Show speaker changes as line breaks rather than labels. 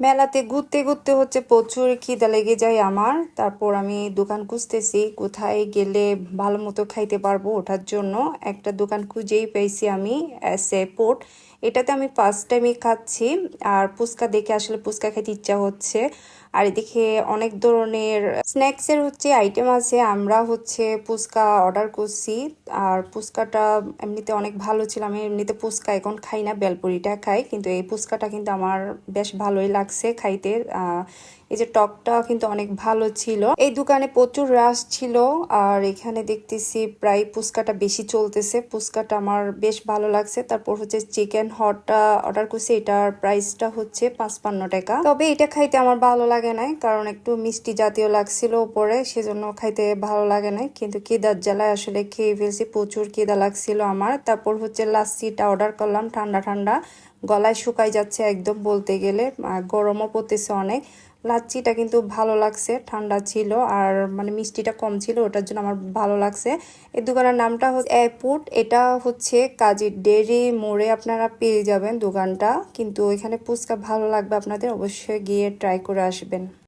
মেলাতে ঘুরতে ঘুরতে হচ্ছে প্রচুর খিদা লেগে যায় আমার। তারপর আমি দোকান খুঁজতেছি কোথায় গেলে ভালো মতো খাইতে পারবো। ওঠার জন্য একটা দোকান খুঁজেই পেয়েছি আমি, সে পোর্ট। এটাতে আমি ফার্স্ট টাইমই খাচ্ছি। আর ফুচকা দেখে আসলে ফুচকা খেতে ইচ্ছা হচ্ছে। আর এদিকে অনেক ধরনের স্ন্যাক্সের হচ্ছে আইটেম আছে। আমরা হচ্ছে ফুচকা অর্ডার করছি। আর ফুচকাটা এমনিতে অনেক ভালো ছিল। আমি এমনিতে ফুচকা এখন খাই না, বেলপুরিটা খাই, কিন্তু এই ফুচকাটা কিন্তু আমার বেশ ভালোই লাগছে খাইতে। এই যে টকটা কিন্তু অনেক ভালো ছিল। এই দোকানে প্রচুর রাশ ছিল। আর এখানে দেখতেছি প্রায় ফুচকাটা বেশি চলতেছে। ফুচকাটা আমার বেশ ভালো লাগছে। তারপর হচ্ছে চিকেন হটটা অর্ডার করছি, এটার প্রাইসটা হচ্ছে 55 টাকা। তবে এটা খাইতে আমার ভালো লাগে নাই, কারণ একটু মিষ্টি জাতীয় লাগছিল উপরে, সেজন্য খাইতে ভালো লাগে নাই। কিন্তু কেদার জ্বালায় আসলে খেয়ে ফেলছি, প্রচুর কেদা লাগছিল আমার। তারপর হচ্ছে লাস্সিটা অর্ডার করলাম, ঠান্ডা ঠান্ডা, গলায় শুকাই যাচ্ছে একদম বলতে গেলে। গরমও পড়তেছে অনেক। লাচ্ছিটা কিন্তু ভালো লাগছে, ঠান্ডা ছিল আর মানে মিষ্টিটা কম ছিল, ওটার জন্য আমার ভালো লাগছে। এই দোকানের নামটা হচ্ছে এয়ারপোর্ট। এটা হচ্ছে কাজী ডেইরি মোড়ে আপনারা পেয়ে যাবেন দোকানটা। কিন্তু এখানে ফুচকা ভালো লাগবে আপনাদের, অবশ্যই গিয়ে ট্রাই করে আসবেন।